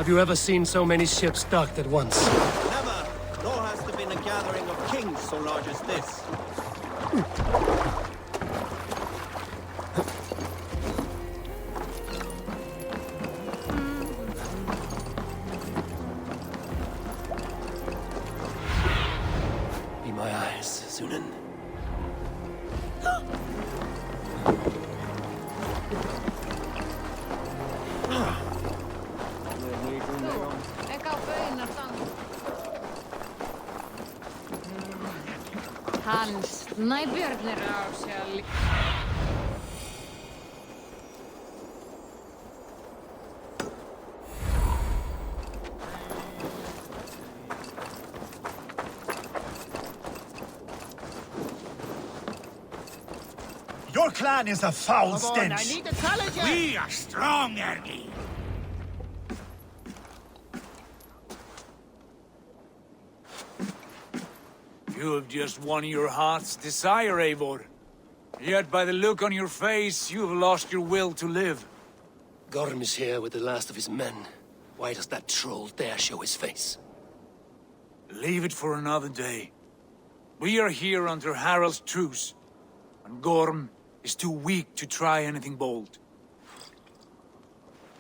Have you ever seen so many ships docked at once? Never, nor has there been a gathering of kings so large as this. Be my eyes, Sunan. Hans, najbjörnerausjälli. Your clan is a foul stench. I need to challenge you! We are strong, Ergi. You have just won your heart's desire, Eivor. Yet by the look on your face, you have lost your will to live. Gorm is here with the last of his men. Why does that troll dare show his face? Leave it for another day. We are here under Harald's truce, and Gorm is too weak to try anything bold.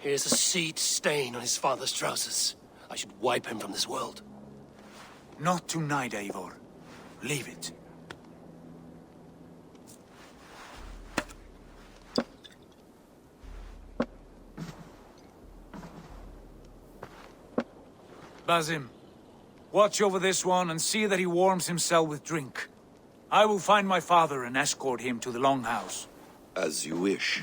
Here's a seed stain on his father's trousers. I should wipe him from this world. Not tonight, Eivor. Leave it. Basim, watch over this one and see that he warms himself with drink. I will find my father and escort him to the Longhouse. As you wish.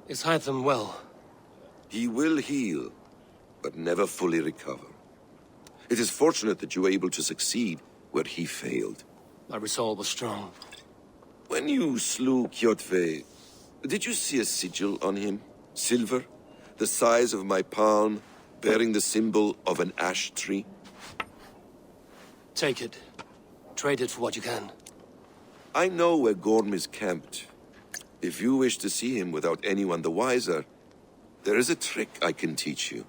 Is Hytham well? He will heal, but never fully recover. It is fortunate that you were able to succeed where he failed. My resolve was strong. When you slew Kjotve, did you see a sigil on him? Silver? The size of my palm, bearing the symbol of an ash tree? Take it. Trade it for what you can. I know where Gorm is camped. If you wish to see him without anyone the wiser, there is a trick I can teach you.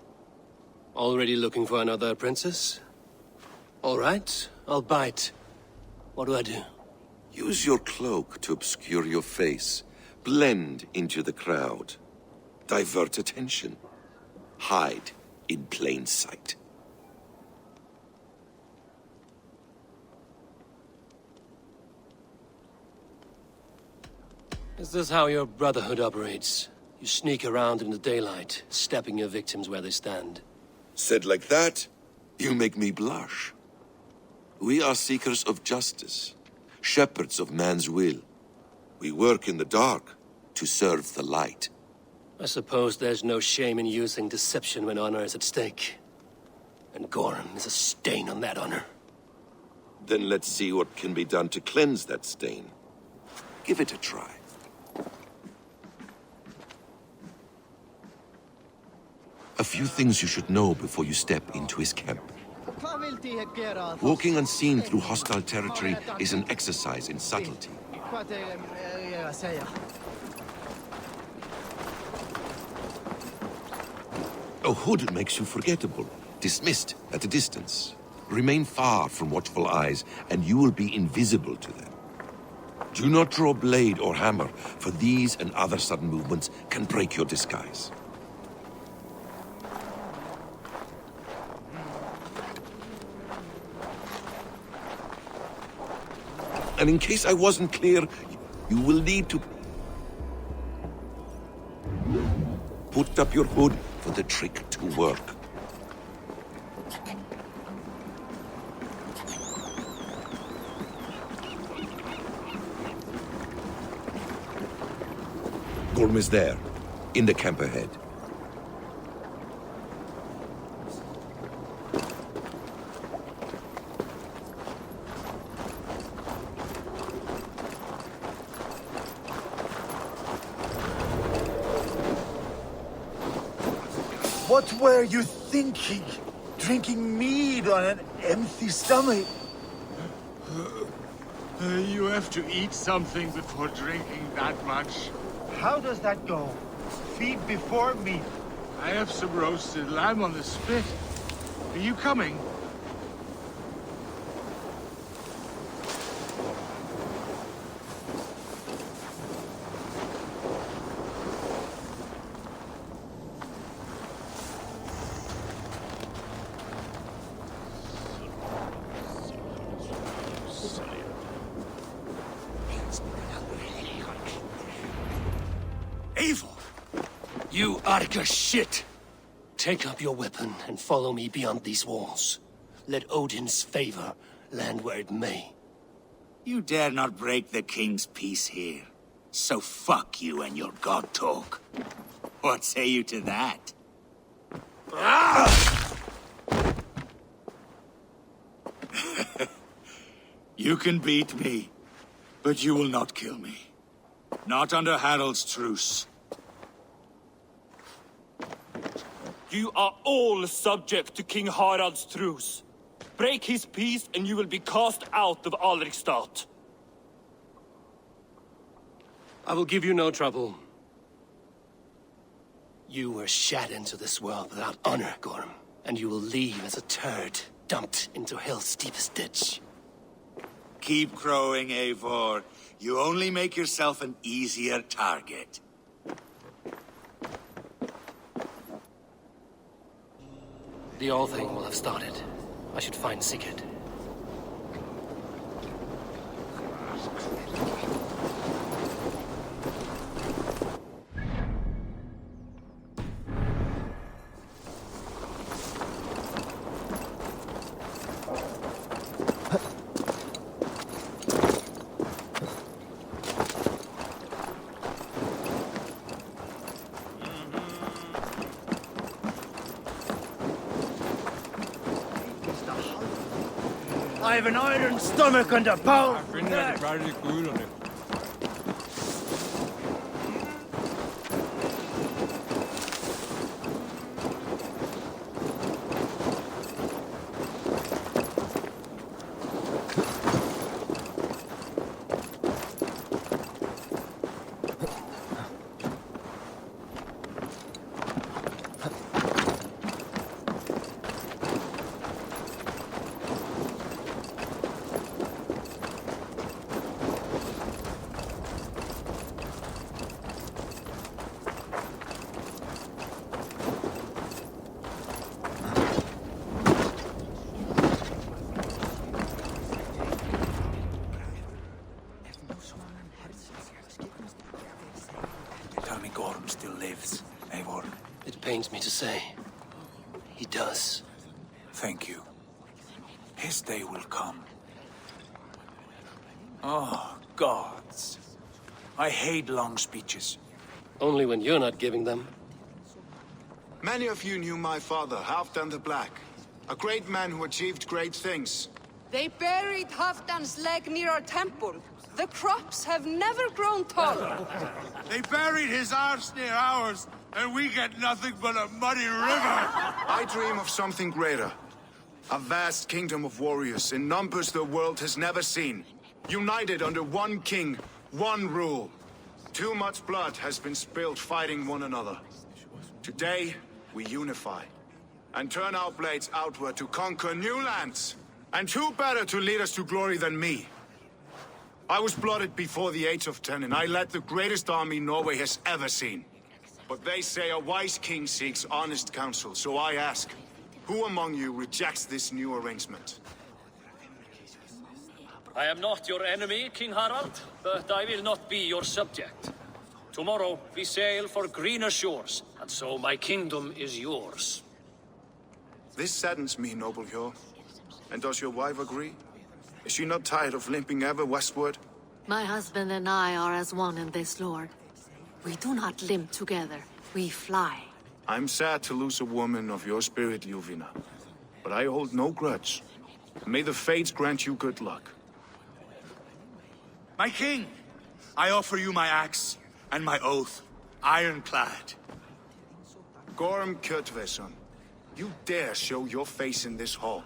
Already looking for another princess? All right, I'll bite. What do I do? Use your cloak to obscure your face. Blend into the crowd. Divert attention. Hide in plain sight. Is this how your brotherhood operates? You sneak around in the daylight, stepping your victims where they stand. Said like that, you make me blush. We are seekers of justice, shepherds of man's will. We work in the dark to serve the light. I suppose there's no shame in using deception when honor is at stake. And Gorm is a stain on that honor. Then let's see what can be done to cleanse that stain. Give it a try. A few things you should know before you step into his camp. Walking unseen through hostile territory is an exercise in subtlety. A hood makes you forgettable, dismissed at a distance. Remain far from watchful eyes, and you will be invisible to them. Do not draw blade or hammer, for these and other sudden movements can break your disguise. And in case I wasn't clear, you will need to put up your hood for the trick to work. Gorm is there, in the camp ahead. What were you thinking? Drinking mead on an empty stomach? You have to eat something before drinking that much. How does that go? Feed before meat. I have some roasted lamb on the spit. Are you coming? Evil! You Arca shit! Take up your weapon and follow me beyond these walls. Let Odin's favor land where it may. You dare not break the king's peace here. So fuck you and your god talk. What say you to that? You can beat me, but you will not kill me. Not under Harald's truce. You are all subject to King Harald's truce. Break his peace and you will be cast out of Alrikstad. I will give you no trouble. You were shat into this world without honor, Gorm, and you will leave as a turd dumped into hell's deepest ditch. Keep crowing, Eivor. You only make yourself an easier target. The All Thing will have started. I should find Sigurd. I have an iron stomach and a pound. Tell me Gorm still lives, Eivor. It pains me to say. He does. Thank you. His day will come. Oh, gods. I hate long speeches. Only when you're not giving them. Many of you knew my father, Halfdan the Black. A great man who achieved great things. They buried Halfdan's leg near our temple. The crops have never grown taller. They buried his arse near ours, and we get nothing but a muddy river. I dream of something greater. A vast kingdom of warriors in numbers the world has never seen. United under one king, one rule. Too much blood has been spilled fighting one another. Today, we unify. And turn our blades outward to conquer new lands. And who better to lead us to glory than me? I was blooded before the age of 10, and I led the greatest army Norway has ever seen. But they say a wise king seeks honest counsel, so I ask, who among you rejects this new arrangement? I am not your enemy, King Harald, but I will not be your subject. Tomorrow we sail for greener shores, and so my kingdom is yours. This saddens me, noble Hjor. And does your wife agree? Is she not tired of limping ever westward? My husband and I are as one in this, Lord. We do not limp together, we fly. I'm sad to lose a woman of your spirit, Ljuvina. But I hold no grudge. May the fates grant you good luck. My king, I offer you my axe and my oath, ironclad. Gorm Kjotveson, you dare show your face in this hall.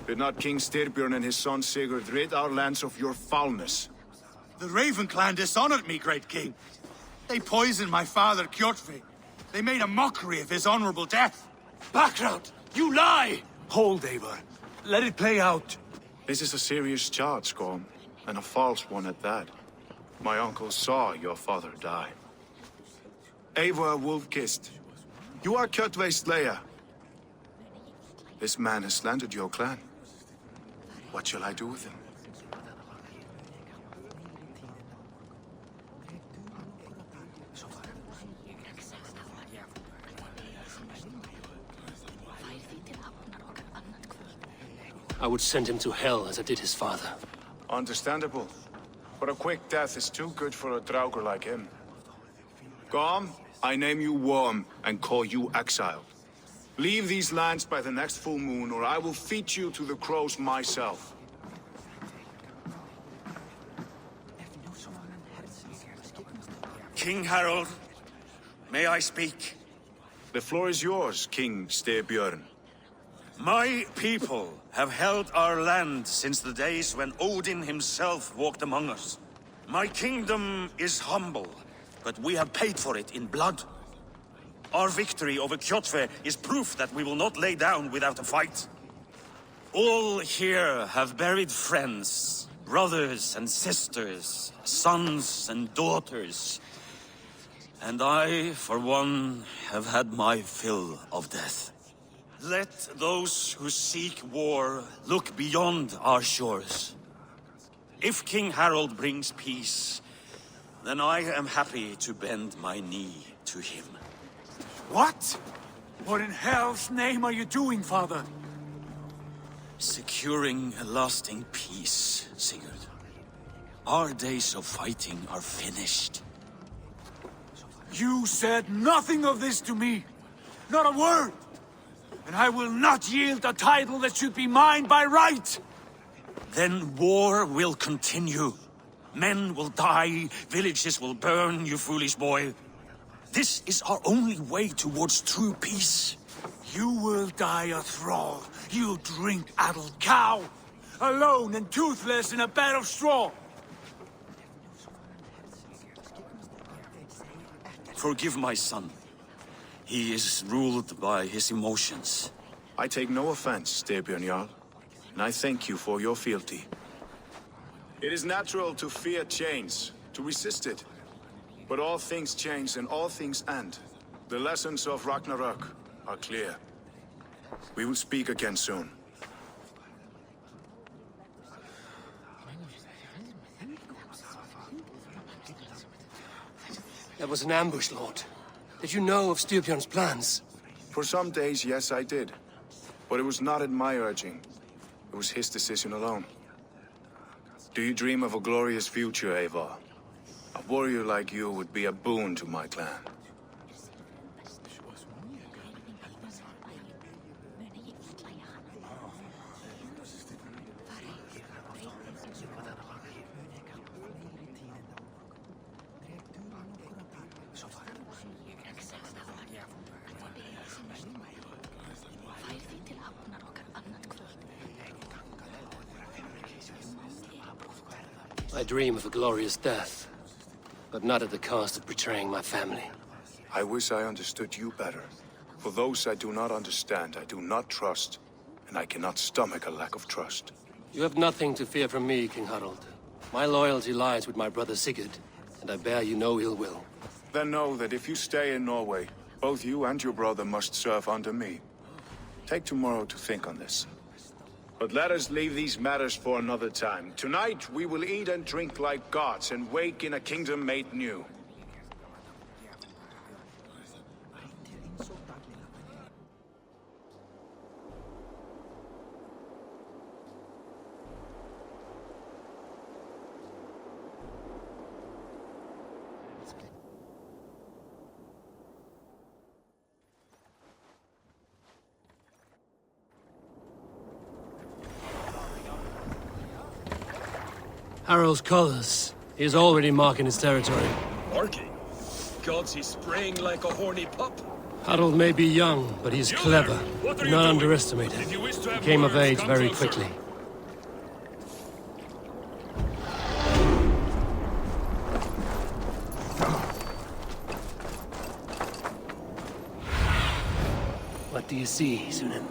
Did not King Styrbjörn and his son Sigurd rid our lands of your foulness? The Raven clan dishonored me, great king. They poisoned my father, Kjotve. They made a mockery of his honorable death. Background! You lie! Hold, Eivor. Let it play out. This is a serious charge, Gorm, and a false one at that. My uncle saw your father die. Eivor Wolf-Kissed, you are Kjotve's slayer. This man has slandered your clan. What shall I do with him? I would send him to hell as I did his father. Understandable. But a quick death is too good for a Draugr like him. Gorm, I name you Worm and call you exiled. Leave these lands by the next full moon, or I will feed you to the crows myself. King Harald, may I speak? The floor is yours, King Styrbjörn. My people have held our land since the days when Odin himself walked among us. My kingdom is humble, but we have paid for it in blood. Our victory over Kjotve is proof that we will not lay down without a fight. All here have buried friends, brothers and sisters, sons and daughters. And I, for one, have had my fill of death. Let those who seek war look beyond our shores. If King Harald brings peace, then I am happy to bend my knee to him. What? What in hell's name are you doing, father? Securing a lasting peace, Sigurd. Our days of fighting are finished. You said nothing of this to me. Not a word. And I will not yield a title that should be mine by right! Then war will continue. Men will die, villages will burn, you foolish boy. This is our only way towards true peace. You will die a thrall. You drink-addled cow. Alone and toothless in a bed of straw. Forgive my son. He is ruled by his emotions. I take no offense, Styrbjörn Jarl, and I thank you for your fealty. It is natural to fear change, to resist it. But all things change and all things end. The lessons of Ragnarök are clear. We will speak again soon. That was an ambush, Lord. Did you know of Styrbjörn's plans? For some days, yes, I did. But it was not at my urging. It was his decision alone. Do you dream of a glorious future, Eivor? A warrior like you would be a boon to my clan. I dream of a glorious death, but not at the cost of betraying my family. I wish I understood you better. For those I do not understand, I do not trust, and I cannot stomach a lack of trust. You have nothing to fear from me, King Harald. My loyalty lies with my brother Sigurd, and I bear you no ill will. Then know that if you stay in Norway, both you and your brother must serve under me. Take tomorrow to think on this. But let us leave these matters for another time. Tonight, we will eat and drink like gods and wake in a kingdom made new. Harald's colors. He is already marking his territory. Marking? Gods, he's spraying like a horny pup. Harold may be young, but he's clever. Do not underestimate him. He came of age very quickly. What do you see, Sunan?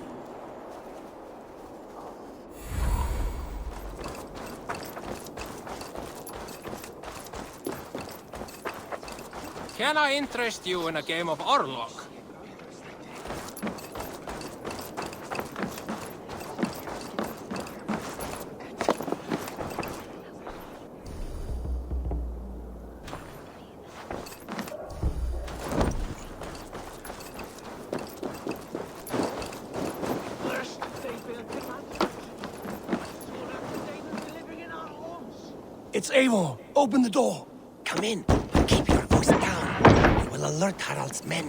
Can I interest you in a game of Orlog? It's Eivor! Open the door! Come in. Keep your voice down. We will alert Harald's men.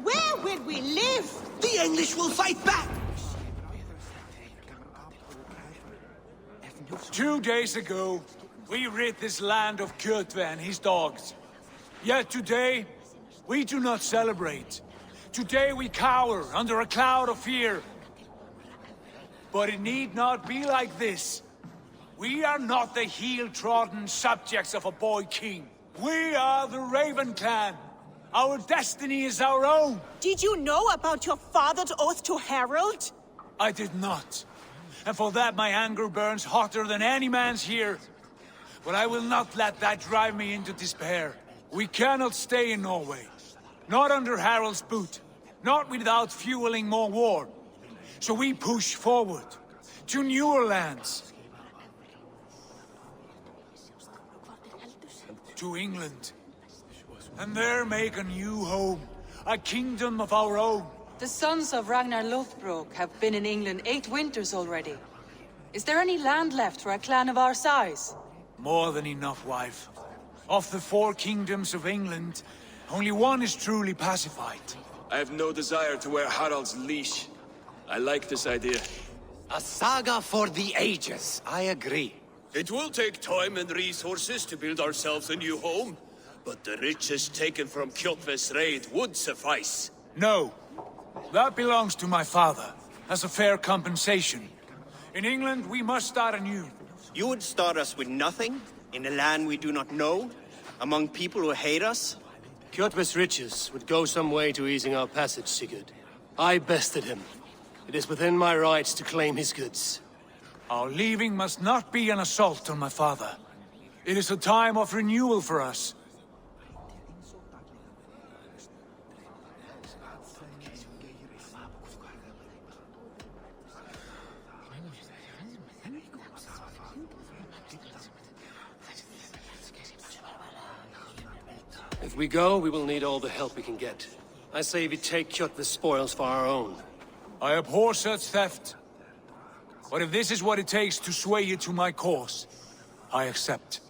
Where will we live? The English will fight back! 2 days ago, we rid this land of Kjotve and his dogs. Yet today, we do not celebrate. Today we cower under a cloud of fear. But it need not be like this. We are not the heel-trodden subjects of a boy king. We are the Raven clan. Our destiny is our own. Did you know about your father's oath to Harald? I did not. And for that my anger burns hotter than any man's here. But I will not let that drive me into despair. We cannot stay in Norway. Not under Harald's boot. Not without fueling more war. So we push forward to newer lands. To England. And there make a new home. A kingdom of our own. The sons of Ragnar Lothbrok have been in England 8 winters already. Is there any land left for a clan of our size? More than enough, wife. Of the 4 kingdoms of England, only one is truly pacified. I have no desire to wear Harald's leash. I like this idea. A saga for the ages, I agree. It will take time and resources to build ourselves a new home, but the riches taken from Kjotve's raid would suffice. No. That belongs to my father, as a fair compensation. In England, we must start anew. You would start us with nothing? In a land we do not know? Among people who hate us? Kjotve's riches would go some way to easing our passage, Sigurd. I bested him. It is within my rights to claim his goods. Our leaving must not be an assault on my father. It is a time of renewal for us. If we go, we will need all the help we can get. I say we take Kjotve's spoils for our own. I abhor such theft. But if this is what it takes to sway you to my cause, I accept.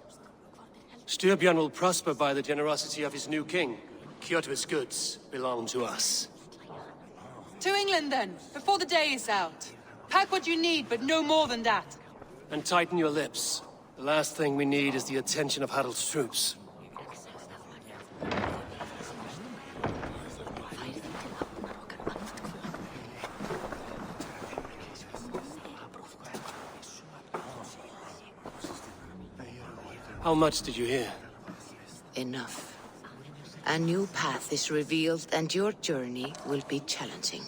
Styrbjörn will prosper by the generosity of his new king. Kjotve's goods belong to us. To England then, before the day is out. Pack what you need, but no more than that. And tighten your lips. The last thing we need is the attention of Harald's troops. How much did you hear? Enough. A new path is revealed, and your journey will be challenging.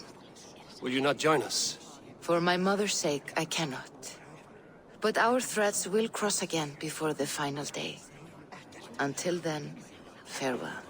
Will you not join us? For my mother's sake, I cannot. But our threads will cross again before the final day. Until then, farewell.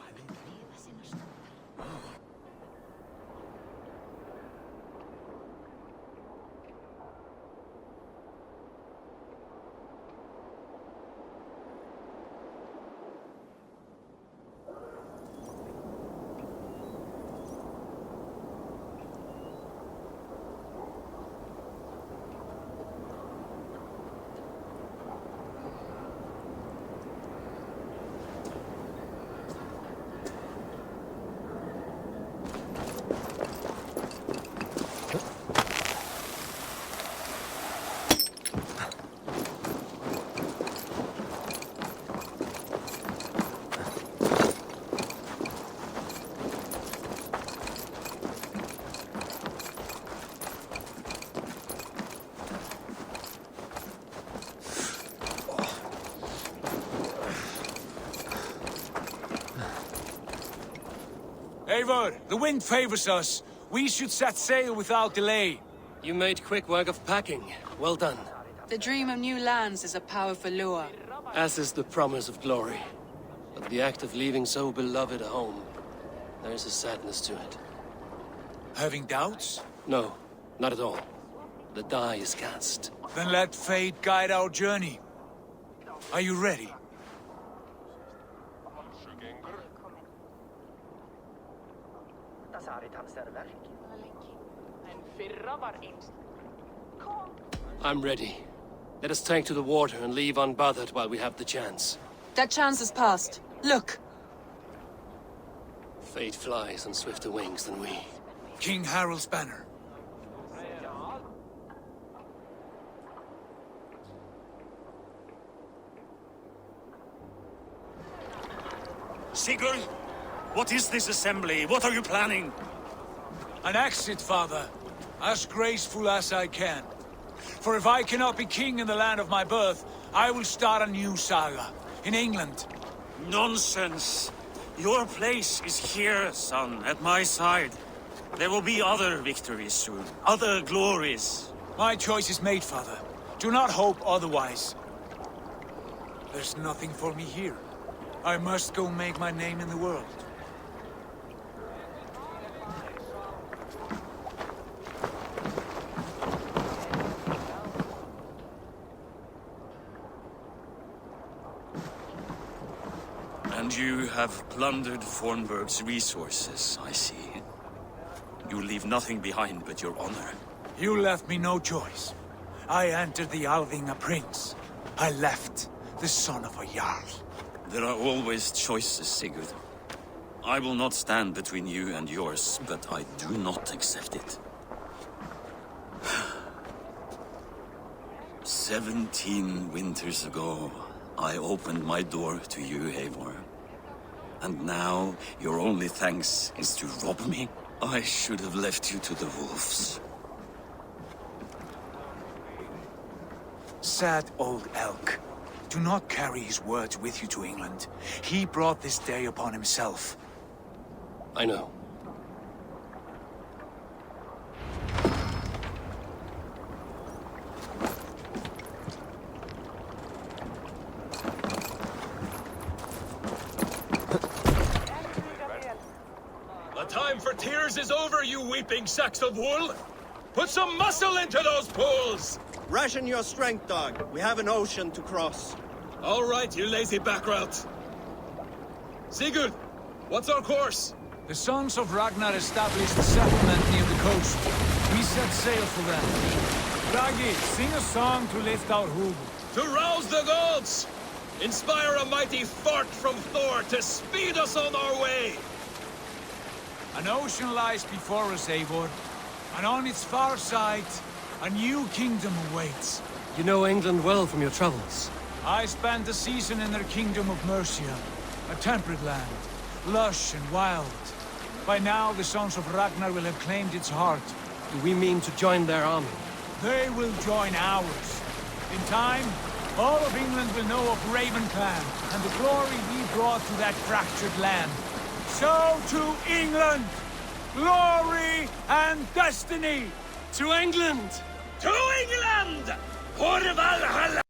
Eivor, the wind favors us. We should set sail without delay. You made quick work of packing. Well done. The dream of new lands is a powerful lure. As is the promise of glory. But the act of leaving so beloved a home, there is a sadness to it. Having doubts? No, not at all. The die is cast. Then let fate guide our journey. Are you ready? I'm ready. Let us take to the water and leave unbothered while we have the chance. That chance has passed. Look! Fate flies on swifter wings than we. King Harald's banner. Sigurd, what is this assembly? What are you planning? An exit, father. As graceful as I can. For if I cannot be king in the land of my birth, I will start a new saga. In England. Nonsense. Your place is here, son, at my side. There will be other victories soon. Other glories. My choice is made, father. Do not hope otherwise. There's nothing for me here. I must go make my name in the world. And you have plundered Fornburg's resources, I see. You leave nothing behind but your honor. You left me no choice. I entered the Alving a prince. I left the son of a Jarl. There are always choices, Sigurd. I will not stand between you and yours, but I do not accept it. 17 winters ago, I opened my door to you, Eivor. And now, your only thanks is to rob me? I should have left you to the wolves. Sad old elk. Do not carry his words with you to England. He brought this day upon himself. I know. The time for tears is over, you weeping sacks of wool! Put some muscle into those pools! Ration your strength, dog. We have an ocean to cross. All right, you lazy backrout. Sigurd, what's our course? The sons of Ragnar established a settlement near the coast. We set sail for them. Ragi, sing a song to lift our hood. To rouse the gods! Inspire a mighty fart from Thor to speed us on our way! An ocean lies before us, Eivor. And on its far side, a new kingdom awaits. You know England well from your travels. I spent a season in their kingdom of Mercia. A temperate land, lush and wild. By now, the sons of Ragnar will have claimed its heart. Do we mean to join their army? They will join ours. In time, all of England will know of Raven Clan and the glory we brought to that fractured land. So to England! Glory and destiny! To England! To England! For Valhalla!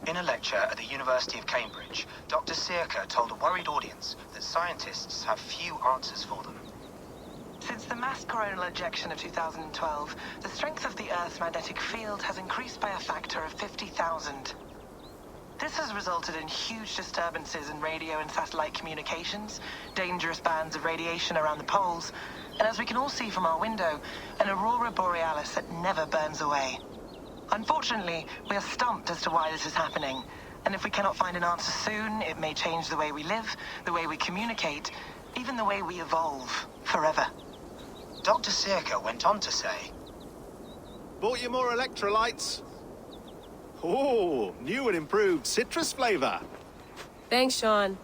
In a lecture at the University of Cambridge, Dr. Circa told a worried audience that scientists have few answers for them. Since the mass coronal ejection of 2012, the strength of the Earth's magnetic field has increased by a factor of 50,000. This has resulted in huge disturbances in radio and satellite communications, dangerous bands of radiation around the poles, and as we can all see from our window, an aurora borealis that never burns away. Unfortunately, we are stumped as to why this is happening, and if we cannot find an answer soon, it may change the way we live, the way we communicate, even the way we evolve, forever. Dr. Circa went on to say, Bought you more electrolytes? Oh, new and improved citrus flavor. Thanks, Sean.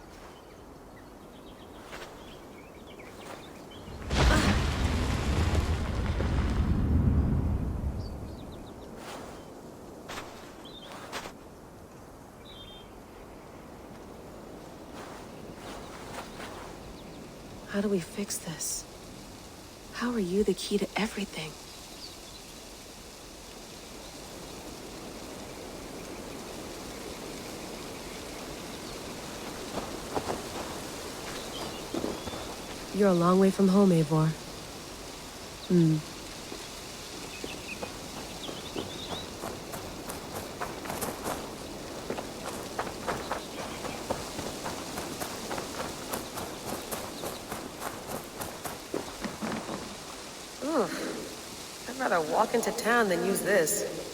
How do we fix this? How are you the key to everything? You're a long way from home, Eivor. I'd rather walk into town than use this.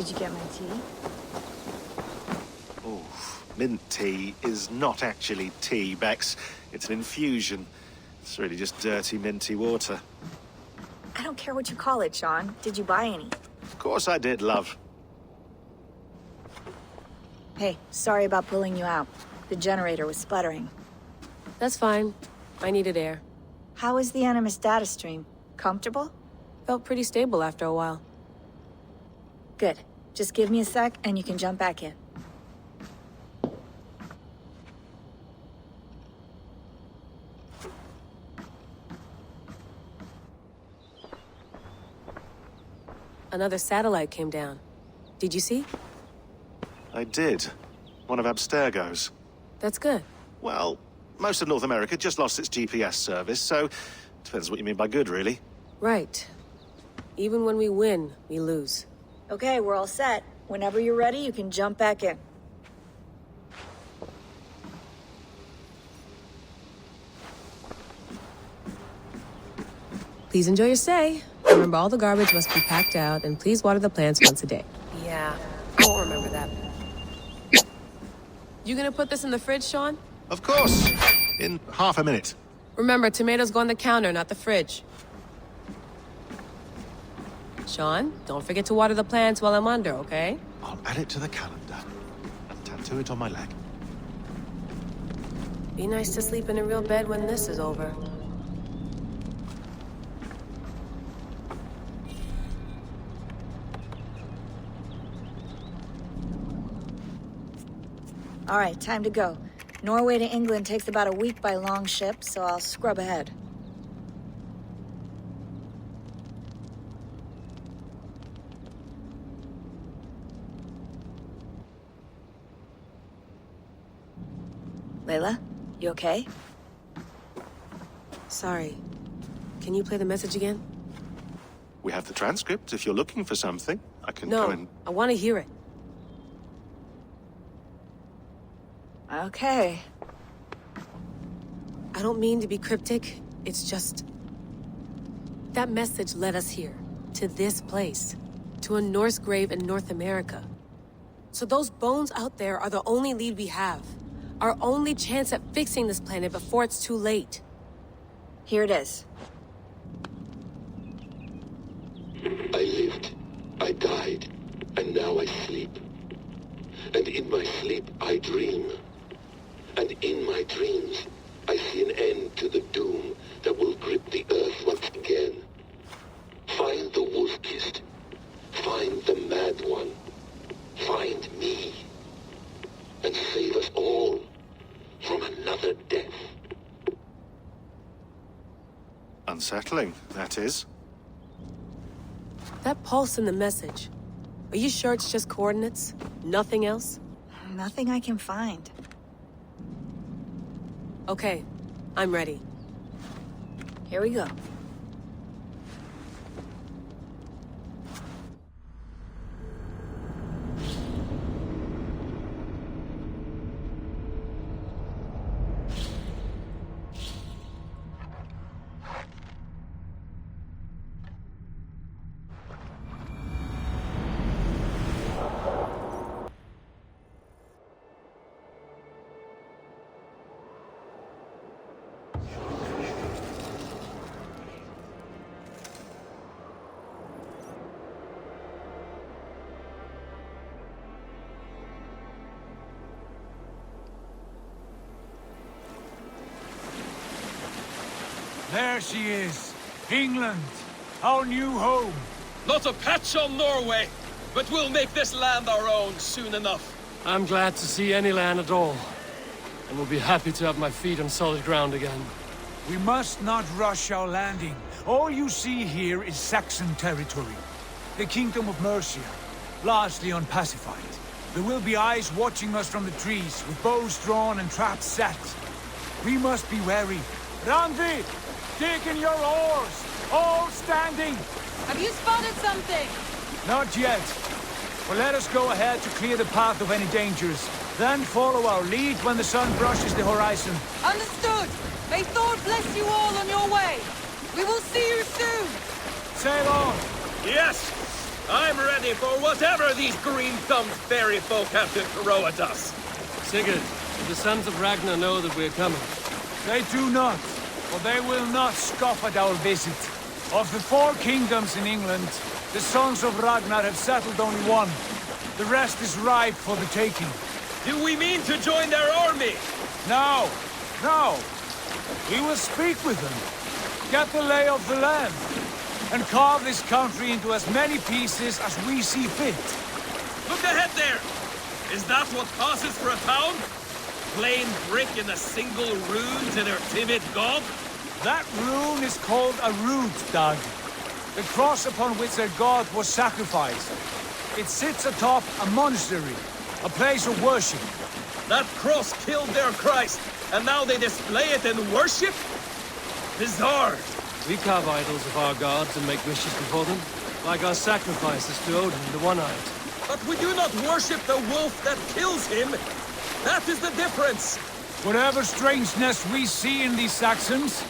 Did you get my tea? Oh, mint tea is not actually tea, Bex. It's an infusion. It's really just dirty, minty water. I don't care what you call it, Sean. Did you buy any? Of course I did, love. Hey, sorry about pulling you out. The generator was sputtering. That's fine. I needed air. How is the Animus data stream? Comfortable? Felt pretty stable after a while. Good. Just give me a sec and you can jump back in. Another satellite came down. Did you see? I did. One of Abstergo's. That's good. Well, most of North America just lost its GPS service, so depends what you mean by good, really. Right. Even when we win, we lose. Okay, we're all set. Whenever you're ready, you can jump back in. Please enjoy your stay. Remember, all the garbage must be packed out, and please water the plants once a day. Yeah, I won't remember that. You gonna put this in the fridge, Sean? Of course. In half a minute. Remember, tomatoes go on the counter, not the fridge. Sean, don't forget to water the plants while I'm under, okay? I'll add it to the calendar and tattoo it on my leg. Be nice to sleep in a real bed when this is over. All right, time to go. Norway to England takes about a week by long ship, so I'll scrub ahead. Layla, you okay? Sorry. Can you play the message again? We have the transcript. If you're looking for something, I can No, go and... I want to hear it. Okay. I don't mean to be cryptic. It's just... that message led us here. to this place, to a Norse grave in North America. So those bones out there are the only lead we have. Our only chance at fixing this planet before it's too late. Here it is. I lived, I died, and now I sleep. And in my sleep I dream. And in my dreams I see an end to the doom that will grip the earth once again. Find the wolf-kissed. Find the mad one. Find me. And save us all from another death. Unsettling, that is. That pulse in the message. Are you sure it's just coordinates? Nothing else? Nothing I can find. Okay, I'm ready. Here we go. There she is. England. Our new home. Not a patch on Norway, but we'll make this land our own soon enough. I'm glad to see any land at all. And will be happy to have my feet on solid ground again. We must not rush our landing. All you see here is Saxon territory. The Kingdom of Mercia, largely unpacified. There will be eyes watching us from the trees, with bows drawn and traps set. We must be wary. Randi! Dig in your oars! All standing! Have you spotted something? Not yet. But let us go ahead to clear the path of any dangers. Then follow our lead when the sun brushes the horizon. Understood! May Thor bless you all on your way! We will see you soon! Sail on! Yes! I'm ready for whatever these green-thumbed fairy folk have to throw at us. Sigurd, do the sons of Ragnar know that we're coming? They do not, for they will not scoff at our visit. Of the 4 kingdoms in England, the sons of Ragnar have settled only one. The rest is ripe for the taking. Do we mean to join their army? No, no. We will speak with them, get the lay of the land, and carve this country into as many pieces as we see fit. Look ahead there! Is that what passes for a town? Plain brick in a single rune to their timid god? That rune is called a root, Doug. The cross upon which their god was sacrificed. It sits atop a monastery, a place of worship. That cross killed their Christ, and now they display it in worship? Bizarre. We carve idols of our gods and make wishes before them, like our sacrifices to Odin, the One-Eyed. But we do not worship the wolf that kills him. That is the difference. Whatever strangeness we see in these Saxons,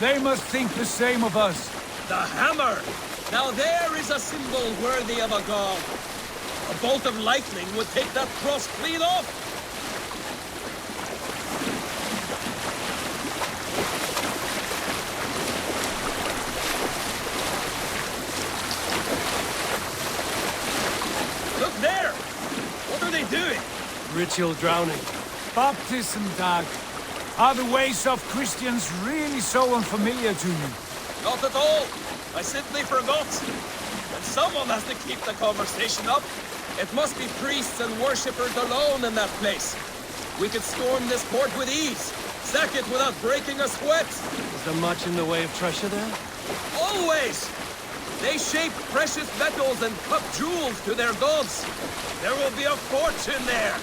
they must think the same of us. The hammer! Now there is a symbol worthy of a god. A bolt of lightning would take that cross clean off. Look there! What are they doing? Ritual drowning. Baptism, Dag. Are the ways of Christians really so unfamiliar to you? Not at all. I simply forgot. And someone has to keep the conversation up. It must be priests and worshippers alone in that place. We could storm this port with ease. Sack it without breaking a sweat. Is there much in the way of treasure there? Always! They shape precious metals and cut jewels to their gods. There will be a fortune there.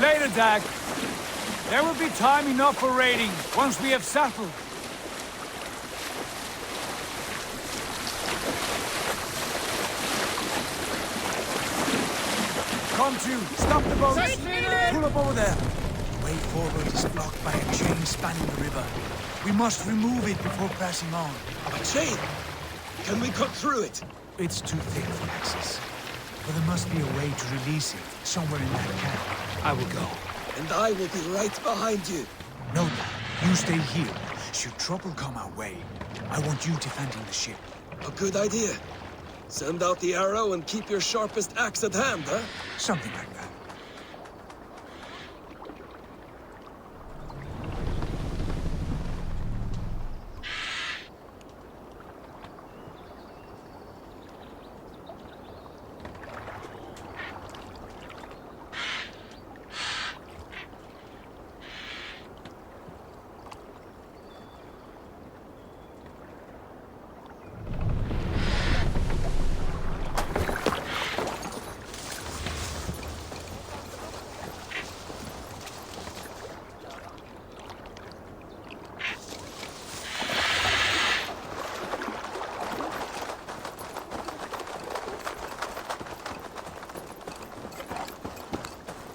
Later, Dag. There will be time enough for raiding, once we have settled. Come to, stop the boat. Pull up over there. The way forward is blocked by a chain spanning the river. We must remove it before pressing on. A chain? Can we cut through it? It's too thick for access. But there must be a way to release it, somewhere in that camp. I will go. And I will be right behind you. No, Dad. You stay here. Should trouble come our way, I want you defending the ship. A good idea. Send out the arrow and keep your sharpest axe at hand, huh? Something like that.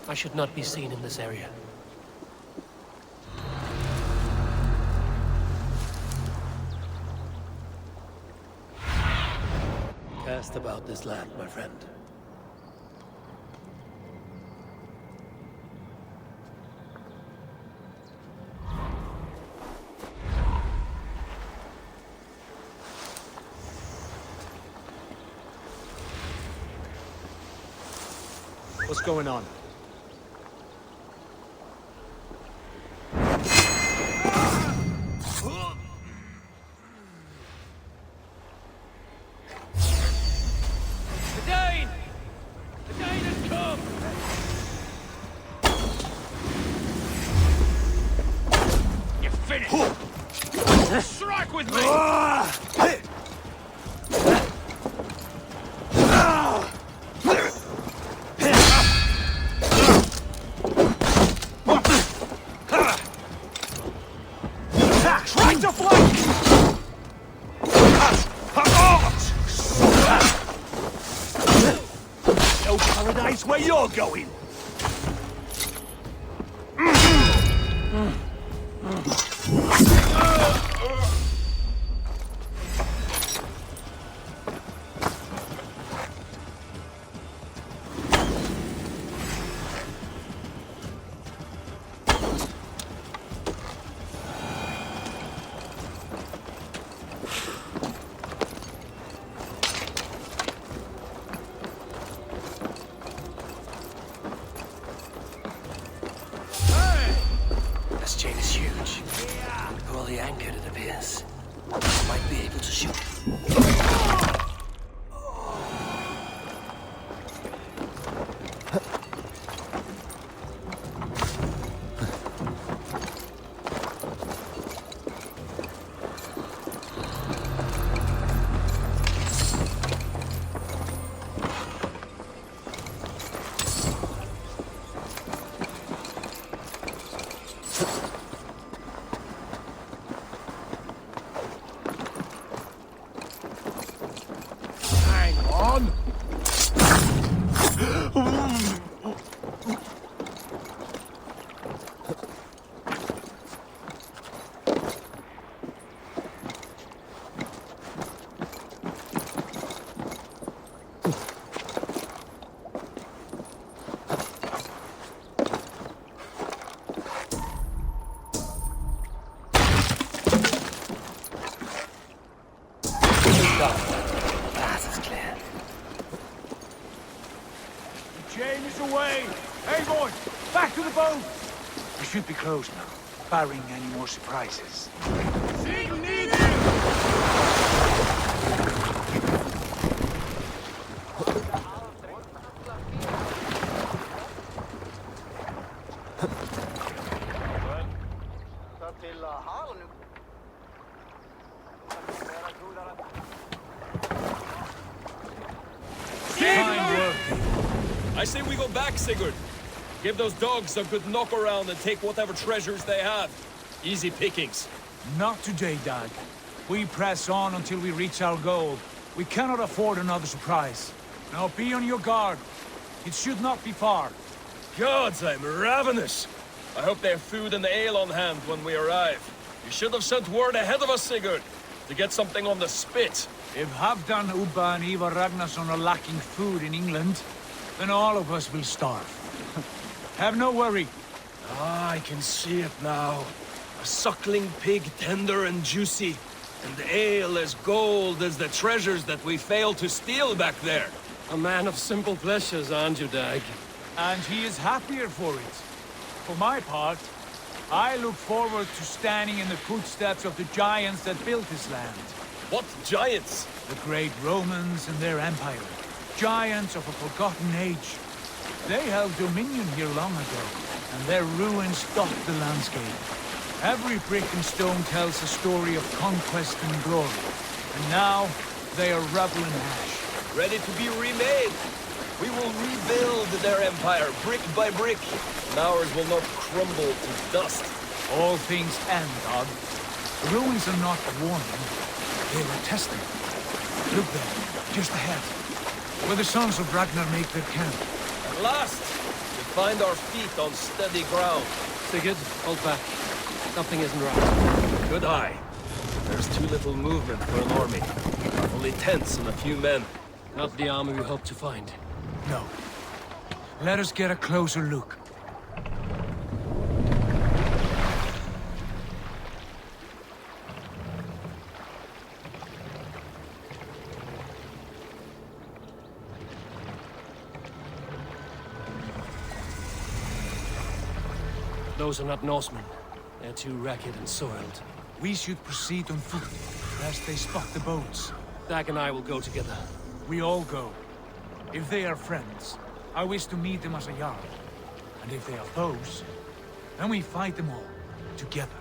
I should not be seen in this area. Cast about this land, my friend. What's going on? Strike with me! Try to flank! No paradise where you're going! This chain is huge. Poorly anchored, it appears. Might be able to shoot. Hey, boy! Back to the boat! We should be close now, barring any more surprises. Signal needed! I say we go back, Sigurd. Give those dogs a good knock around and take whatever treasures they have. Easy pickings. Not today, Dag. We press on until we reach our goal. We cannot afford another surprise. Now be on your guard. It should not be far. Gods, I'm ravenous. I hope they have food and ale on hand when we arrive. You should have sent word ahead of us, Sigurd, to get something on the spit, If Halfdan, Ubba and Ivar Ragnarsson are lacking food in England, then all of us will starve. Have no worry. Ah, I can see it now. A suckling pig, tender and juicy. And ale as gold as the treasures that we failed to steal back there. A man of simple pleasures, aren't you, Dag? And he is happier for it. For my part, I look forward to standing in the footsteps of the giants that built this land. What giants? The great Romans and their empire. Giants of a forgotten age. They held dominion here long ago, and their ruins dot the landscape. Every brick and stone tells a story of conquest and glory. And now, they are rubble and ash. Ready to be remade. We will rebuild their empire, brick by brick. And ours will not crumble to dust. All things end, Dog. The ruins are not a warning. They are a testament. Look there, just ahead. Where the sons of Ragnar make their camp. At last, we find our feet on steady ground. Sigurd, hold back. Something isn't right. Good eye. There's too little movement for an army. Only tents and a few men. Not the army we hope to find. No. Let us get a closer look. Those are not Norsemen. They're too ragged and soiled. We should proceed on foot, lest they spot the boats. Dag and I will go together. We all go. If they are friends, I wish to meet them as a Jarl. And if they are foes, then we fight them all, together.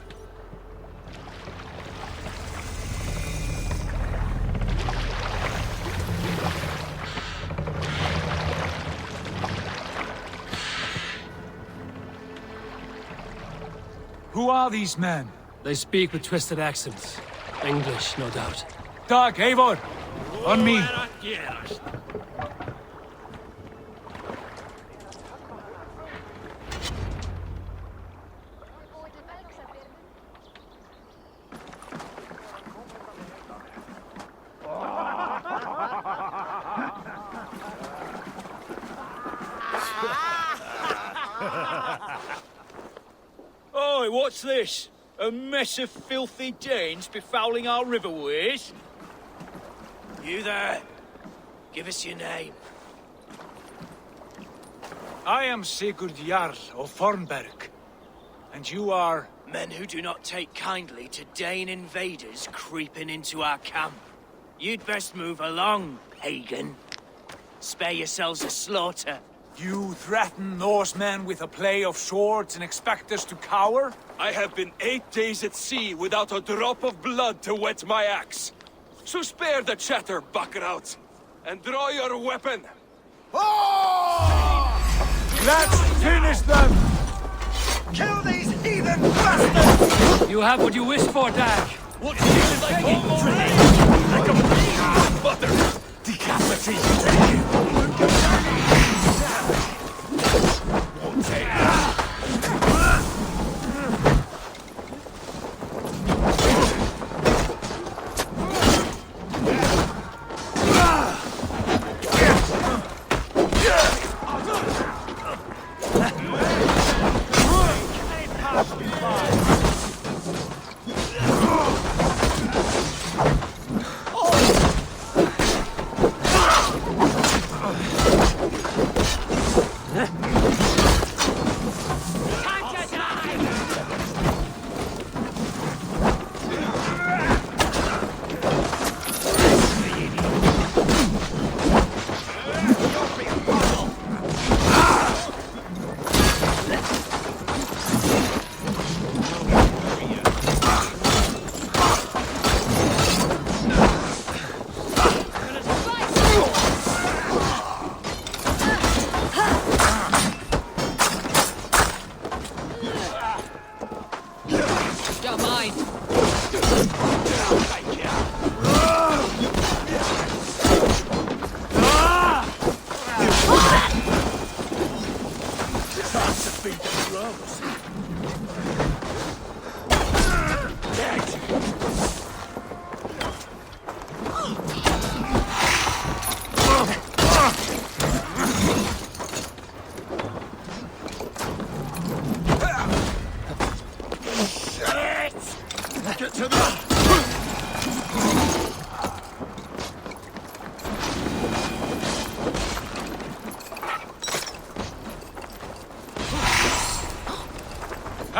Who are these men? They speak with twisted accents. English, no doubt. Dag, Eivor! On me! Oi, what's this? A mess of filthy Danes befouling our riverways? You there? Give us your name. I am Sigurd Jarl of Fornberg. And you are... Men who do not take kindly to Dane invaders creeping into our camp. You'd best move along, pagan. Spare yourselves a slaughter. You threaten Norsemen with a play of swords and expect us to cower? I have been 8 days at sea without a drop of blood to wet my axe. So spare the chatter, Buckerout, and draw your weapon. Let's finish them! Kill these heathen bastards! You have what you wished for, Dag. What's this like home already? Like a butter! Decapitate!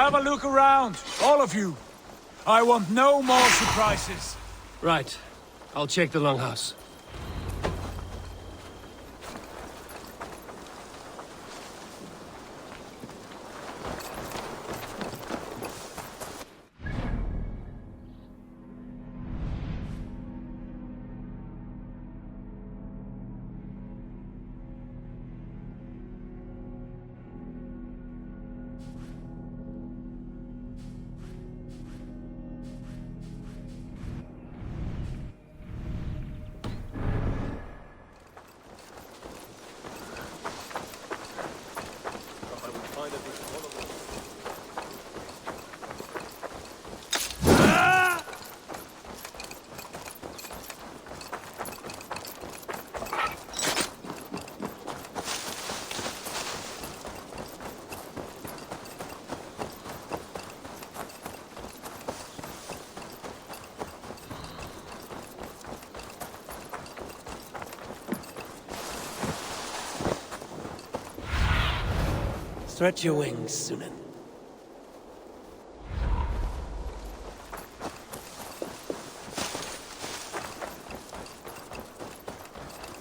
have a look around, all of you. I want no more surprises. Right. I'll check the longhouse. Stretch your wings, Sunan.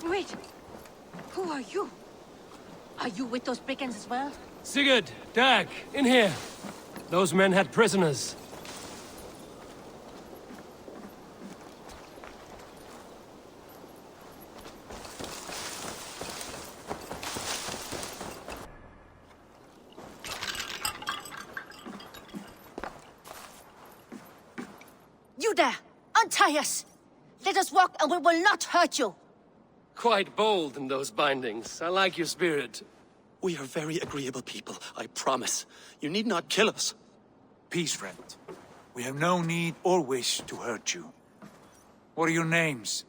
Wait! Who are you? Are you with those brigands as well? Sigurd, Dag, in here. Those men had prisoners. You there! Untie us! Let us walk and we will not hurt you! Quite bold in those bindings. I like your spirit. We are very agreeable people, I promise. You need not kill us. Peace, friend. We have no need or wish to hurt you. What are your names?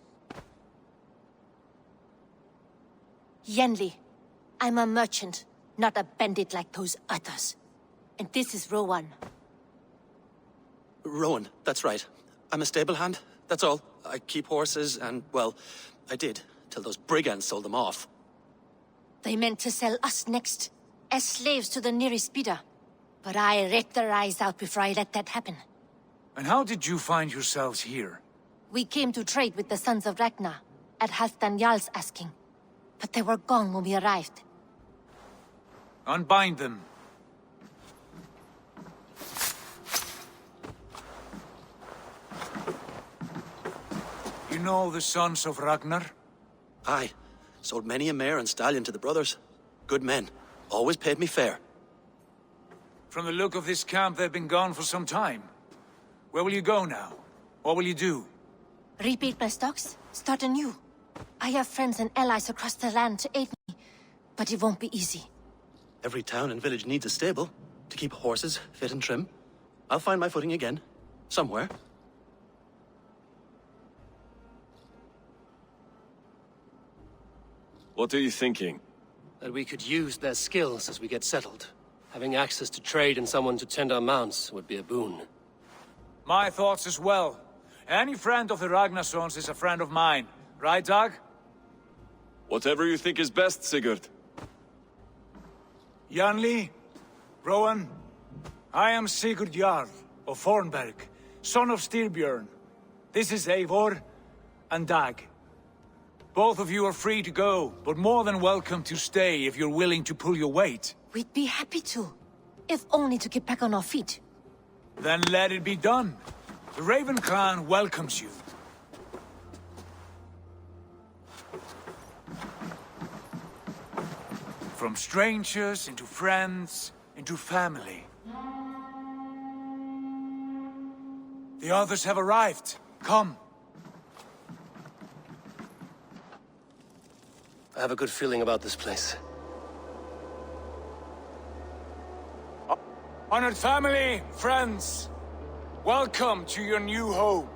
Yenli. I'm a merchant, not a bandit like those others. And this is Rowan. Rowan, that's right. I'm a stable hand, that's all. I keep horses and, well, I did, till those brigands sold them off. They meant to sell us next, as slaves to the nearest bidder. But I ripped their eyes out before I let that happen. And how did you find yourselves here? We came to trade with the Sons of Ragnar, at Halfdan Jarl's asking. But they were gone when we arrived. Unbind them. You know the Sons of Ragnar? Aye. Sold many a mare and stallion to the brothers. Good men. Always paid me fair. From the look of this camp, they've been gone for some time. Where will you go now? What will you do? Rebuild my stocks? Start anew. I have friends and allies across the land to aid me, but it won't be easy. Every town and village needs a stable to keep horses fit and trim. I'll find my footing again. Somewhere. What are you thinking? That we could use their skills as we get settled. Having access to trade and someone to tend our mounts would be a boon. My thoughts as well. Any friend of the Ragnarsons is a friend of mine. Right, Dag? Whatever you think is best, Sigurd. Janli, Rowan, I am Sigurd Jarl of Fornberg, son of Styrbjörn. This is Eivor and Dag. Both of you are free to go, but more than welcome to stay if you're willing to pull your weight. We'd be happy to, if only to get back on our feet. Then let it be done. The Raven clan welcomes you. From strangers into friends, into family. The others have arrived. Come. I have a good feeling about this place. Honored family, friends, welcome to your new home.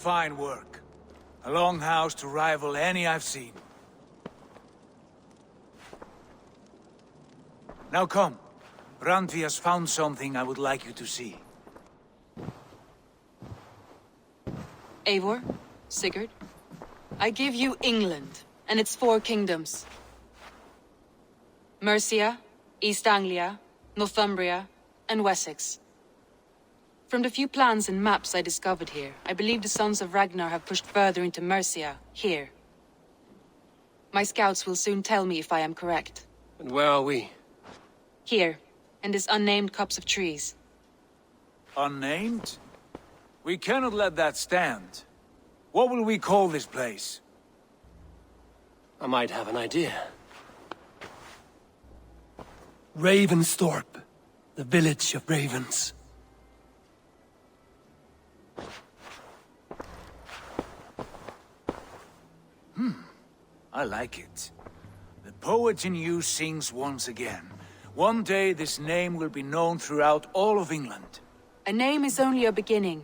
fine work. A longhouse to rival any I've seen. Now come. Randvi has found something I would like you to see. Eivor, Sigurd, I give you England and its 4 kingdoms. Mercia, East Anglia, Northumbria, and Wessex. From the few plans and maps I discovered here, I believe the Sons of Ragnar have pushed further into Mercia, here. My scouts will soon tell me if I am correct. And where are we? Here, in this unnamed copse of trees. Unnamed? We cannot let that stand. What will we call this place? I might have an idea. Ravensthorpe. The village of ravens. I like it. The poet in you sings once again. One day this name will be known throughout all of England. A name is only a beginning.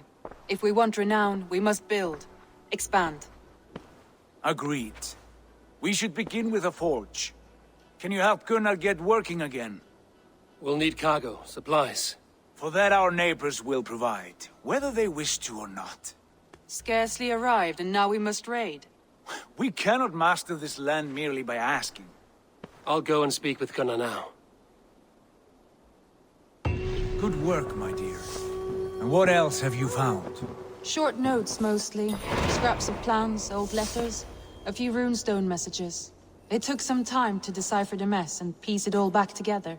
If we want renown, we must build. Expand. Agreed. We should begin with a forge. Can you help Gunnar get working again? We'll need cargo, supplies. For that our neighbors will provide, whether they wish to or not. Scarcely arrived, and now we must raid. We cannot master this land merely by asking. I'll go and speak with Gunnar now. Good work, my dear. And what else have you found? Short notes, mostly. Scraps of plans, old letters, a few runestone messages. It took some time to decipher the mess and piece it all back together.